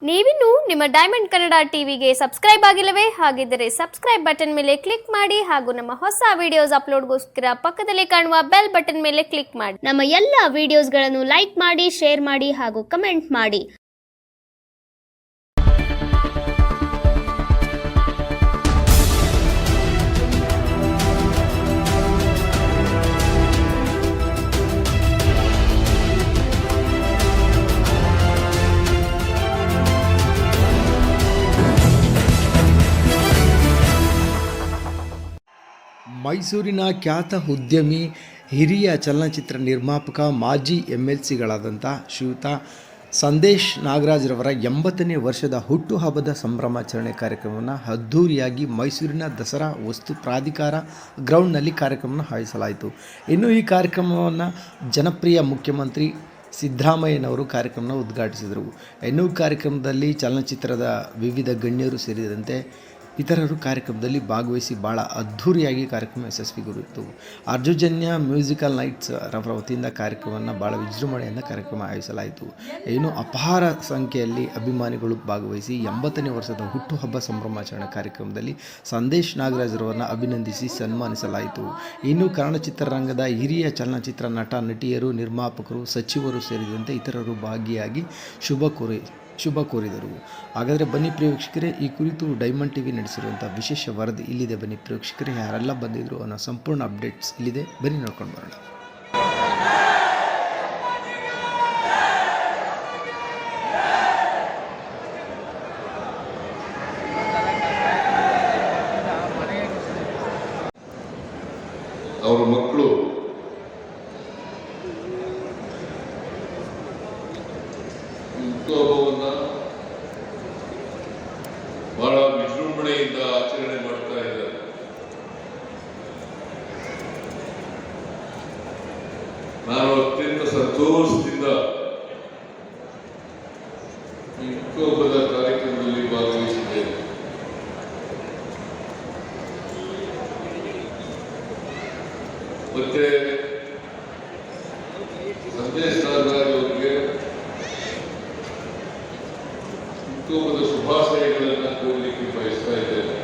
ನೀವಿನ್ನು ನಿಮ್ಮ ಡೈಮಂಡ್ ಕನ್ನಡ ಟಿವಿಗೆ ಸಬ್ಸ್ಕ್ರೈಬ್ ಆಗಿಲ್ಲವೇ? ಹಾಗಿದ್ದರೆ ಸಬ್ಸ್ಕ್ರೈಬ್ ಬಟನ್ ಮೇಲೆ ಕ್ಲಿಕ್ ಮಾಡಿ ಹಾಗೂ ನಮ್ಮ ಹೊಸ ವಿಡಿಯೋಸ್ ಅಪ್ಲೋಡ್ಗೋಸ್ಕರ ಪಕ್ಕದಲ್ಲಿ ಕಾಣುವ ಬೆಲ್ ಬಟನ್ ಮೇಲೆ ಕ್ಲಿಕ್ ಮಾಡಿ. ನಮ್ಮ ಎಲ್ಲ ವಿಡಿಯೋಸ್ಗಳನ್ನು ಲೈಕ್ ಮಾಡಿ, ಶೇರ್ ಮಾಡಿ ಹಾಗೂ ಕಮೆಂಟ್ ಮಾಡಿ. ಮೈಸೂರಿನ ಖ್ಯಾತ ಉದ್ಯಮಿ, ಹಿರಿಯ ಚಲನಚಿತ್ರ ನಿರ್ಮಾಪಕ, ಮಾಜಿ MLCಗಳಾದಂಥ ಶ್ರೀಯುತ ಸಂದೇಶ್ ನಾಗರಾಜ್ರವರ 80ನೇ ವರ್ಷದ ಹುಟ್ಟುಹಬ್ಬದ ಸಂಭ್ರಮಾಚರಣೆ ಕಾರ್ಯಕ್ರಮವನ್ನು ಅದ್ಧೂರಿಯಾಗಿ ಮೈಸೂರಿನ ದಸರಾ ವಸ್ತು ಪ್ರಾಧಿಕಾರ ಗ್ರೌಂಡ್ನಲ್ಲಿ ಕಾರ್ಯಕ್ರಮವನ್ನು ಆಯೋಜಿಸಲಾಯಿತು. ಇನ್ನು ಈ ಕಾರ್ಯಕ್ರಮವನ್ನು ಜನಪ್ರಿಯ ಮುಖ್ಯಮಂತ್ರಿ ಸಿದ್ದರಾಮಯ್ಯನವರು ಕಾರ್ಯಕ್ರಮವನ್ನು ಉದ್ಘಾಟಿಸಿದರು. ಇನ್ನು ಕಾರ್ಯಕ್ರಮದಲ್ಲಿ ಚಲನಚಿತ್ರದ ವಿವಿಧ ಗಣ್ಯರು ಸೇರಿದಂತೆ ಇತರರು ಕಾರ್ಯಕ್ರಮದಲ್ಲಿ ಭಾಗವಹಿಸಿ ಭಾಳ ಅದ್ಧೂರಿಯಾಗಿ ಕಾರ್ಯಕ್ರಮ ಯಶಸ್ವಿಗೊಳಿತು. ಅರ್ಜುಜನ್ಯ ಮ್ಯೂಸಿಕಲ್ ನೈಟ್ಸ್ ರವರ ವತಿಯಿಂದ ಕಾರ್ಯಕ್ರಮವನ್ನು ಭಾಳ ವಿಜೃಂಭಣೆಯಿಂದ ಕಾರ್ಯಕ್ರಮ ಆಯೋಜಿಸಲಾಯಿತು. ಇನ್ನು ಅಪಾರ ಸಂಖ್ಯೆಯಲ್ಲಿ ಅಭಿಮಾನಿಗಳು ಭಾಗವಹಿಸಿ 80ನೇ ವರ್ಷದ ಹುಟ್ಟುಹಬ್ಬ ಸಂಭ್ರಮಾಚರಣೆ ಕಾರ್ಯಕ್ರಮದಲ್ಲಿ ಸಂದೇಶ್ ನಾಗರಾಜ್ರವರನ್ನು ಅಭಿನಂದಿಸಿ ಸನ್ಮಾನಿಸಲಾಯಿತು. ಇನ್ನು ಕನ್ನಡ ಚಿತ್ರರಂಗದ ಹಿರಿಯ ಚಲನಚಿತ್ರ ನಟ, ನಟಿಯರು, ನಿರ್ಮಾಪಕರು, ಸಚಿವರು ಸೇರಿದಂತೆ ಇತರರು ಭಾಗಿಯಾಗಿ ಶುಭ ಕೋರಿದರು. ಹಾಗಾದರೆ ಬನ್ನಿ ಪ್ರೇಕ್ಷಕರೇ, ಈ ಕುರಿತು ಡೈಮಂಡ್ ಟಿವಿ ನಡೆಸಿರುವಂಥ ವಿಶೇಷ ವರದಿ ಇಲ್ಲಿದೆ. ಬನ್ನಿ ಪ್ರೇಕ್ಷಕರೇ, ಯಾರೆಲ್ಲ ಬಂದಿದ್ರು ಅನ್ನೋ ಸಂಪೂರ್ಣ ಅಪ್ಡೇಟ್ಸ್ ಇಲ್ಲಿದೆ. ಬನ್ನಿ ನೋಡ್ಕೊಂಡು ಬರೋಣ. ಅವರ ಮಕ್ಕಳು ಹುಟ್ಟುಹಬ್ಬವನ್ನು ಬಹಳ ವಿಜೃಂಭಣೆಯಿಂದ ಆಚರಣೆ ಮಾಡ್ತಾ ಇದ್ದಾರೆ. ನಾನು ಅತ್ಯಂತ ಸಂತೋಷದಿಂದ ಈ ಹುಟ್ಟುಹಬ್ಬದ ಕಾರ್ಯಕ್ರಮದಲ್ಲಿ ಭಾಗವಹಿಸಿದ್ದೇನೆ. ಮತ್ತೆ ಸಂದೇಶ್ ನಾಗರಾಜ್ ಅವರಿಗೆ ಹುಟ್ಟುಹಬ್ಬದ ಶುಭಾಶಯಗಳನ್ನು ಕೋರಲಿಕ್ಕೆ ಬಯಸ್ತಾ ಇದ್ದೇನೆ.